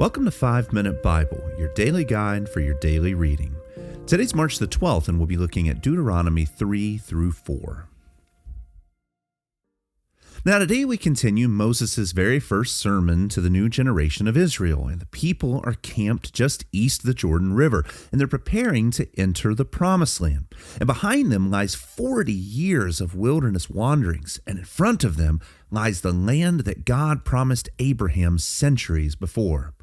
Welcome to 5 Minute Bible, your daily guide for your daily reading. Today's March the 12th, and we'll be looking at Deuteronomy 3 through 4. Now today we continue Moses' very first sermon to the new generation of Israel, and the people are camped just east of the Jordan River, and they're preparing to enter the Promised Land. And behind them lies 40 years of wilderness wanderings, and in front of them lies the land that God promised Abraham centuries before.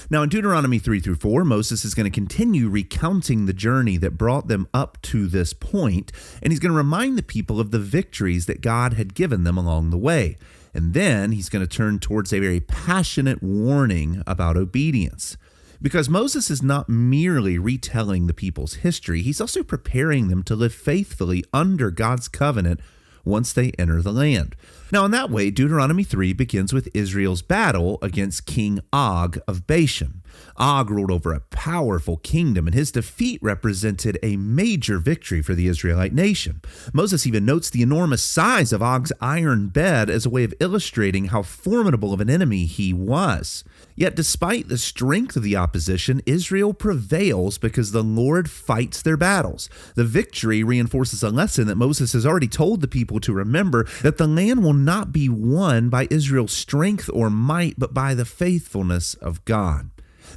Now in Deuteronomy 3 through 4, Moses is going to continue recounting the journey that brought them up to this point, and he's going to remind the people of the victories that God had given them along the way. And then he's going to turn towards a very passionate warning about obedience. Because Moses is not merely retelling the people's history, he's also preparing them to live faithfully under God's covenant once they enter the land. Now, in that way, Deuteronomy 3 begins with Israel's battle against King Og of Bashan. Og ruled over a powerful kingdom, and his defeat represented a major victory for the Israelite nation. Moses even notes the enormous size of Og's iron bed as a way of illustrating how formidable of an enemy he was. Yet despite the strength of the opposition, Israel prevails because the Lord fights their battles. The victory reinforces a lesson that Moses has already told the people to remember, that the land will not be won by Israel's strength or might, but by the faithfulness of God.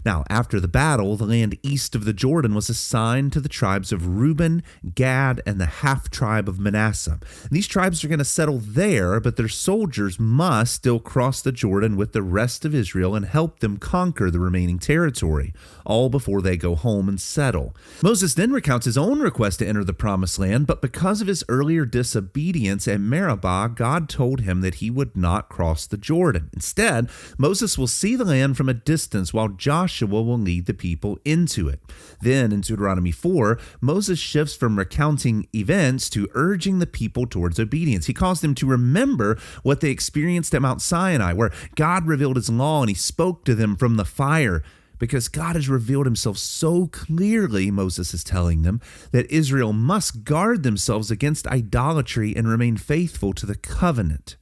Now, after the battle, the land east of the Jordan was assigned to the tribes of Reuben, Gad, and the half-tribe of Manasseh. These tribes are going to settle there, but their soldiers must still cross the Jordan with the rest of Israel and help them conquer the remaining territory, all before they go home and settle. Moses then recounts his own request to enter the Promised Land, but because of his earlier disobedience at Meribah, God told him that he would not cross the Jordan. Instead, Moses will see the land from a distance while Joshua will lead the people into it. Then in Deuteronomy 4, Moses shifts from recounting events to urging the people towards obedience. He calls them to remember what they experienced at Mount Sinai, where God revealed his law and he spoke to them from the fire. Because God has revealed himself so clearly, Moses is telling them, that Israel must guard themselves against idolatry and remain faithful to the covenant.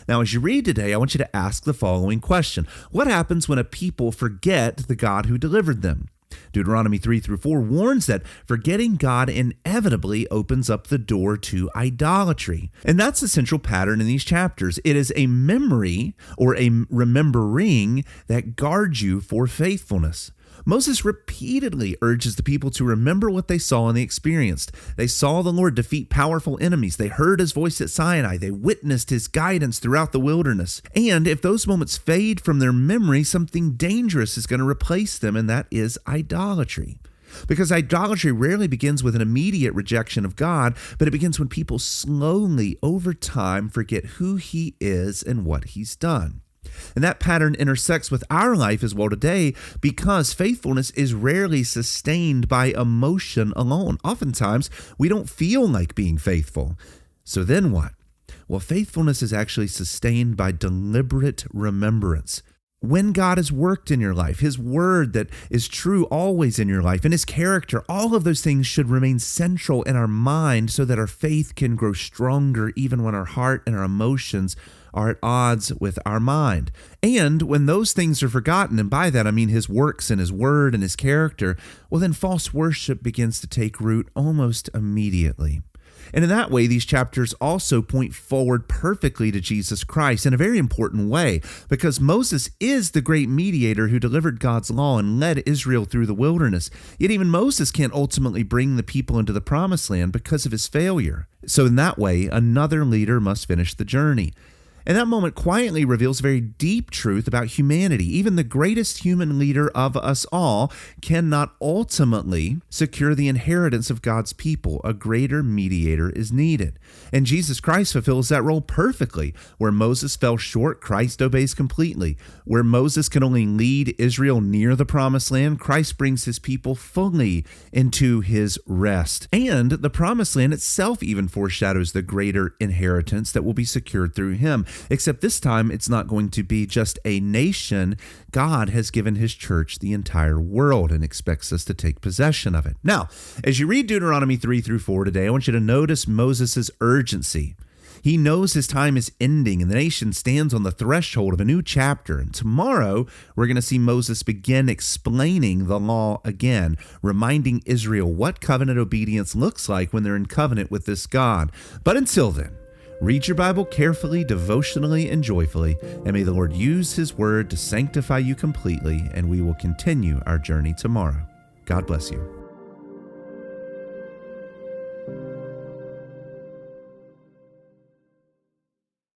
Now, as you read today, I want you to ask the following question. What happens when a people forget the God who delivered them? Deuteronomy 3 through 4 warns that forgetting God inevitably opens up the door to idolatry. And that's the central pattern in these chapters. It is a memory or a remembering that guards you for faithfulness. Moses repeatedly urges the people to remember what they saw and they experienced. They saw the Lord defeat powerful enemies. They heard his voice at Sinai. They witnessed his guidance throughout the wilderness. And if those moments fade from their memory, something dangerous is going to replace them, and that is idolatry. Because idolatry rarely begins with an immediate rejection of God, but it begins when people slowly, over time, forget who he is and what he's done. And that pattern intersects with our life as well today, because faithfulness is rarely sustained by emotion alone. Oftentimes, we don't feel like being faithful. So then what? Well, faithfulness is actually sustained by deliberate remembrance. When God has worked in your life, his word that is true always in your life, and his character, all of those things should remain central in our mind so that our faith can grow stronger even when our heart and our emotions are at odds with our mind. And when those things are forgotten, and by that I mean his works and his word and his character, well then false worship begins to take root almost immediately. And in that way, these chapters also point forward perfectly to Jesus Christ in a very important way, because Moses is the great mediator who delivered God's law and led Israel through the wilderness. Yet even Moses can't ultimately bring the people into the Promised Land because of his failure. So in that way, another leader must finish the journey. And that moment quietly reveals very deep truth about humanity. Even the greatest human leader of us all cannot ultimately secure the inheritance of God's people. A greater mediator is needed. And Jesus Christ fulfills that role perfectly. Where Moses fell short, Christ obeys completely. Where Moses can only lead Israel near the Promised Land, Christ brings his people fully into his rest. And the Promised Land itself even foreshadows the greater inheritance that will be secured through him. Except this time, it's not going to be just a nation. God has given his church the entire world and expects us to take possession of it. Now, as you read Deuteronomy 3 through 4 today, I want you to notice Moses' urgency. He knows his time is ending and the nation stands on the threshold of a new chapter. And tomorrow, we're going to see Moses begin explaining the law again, reminding Israel what covenant obedience looks like when they're in covenant with this God. But until then, read your Bible carefully, devotionally, and joyfully, and may the Lord use his word to sanctify you completely, and we will continue our journey tomorrow. God bless you.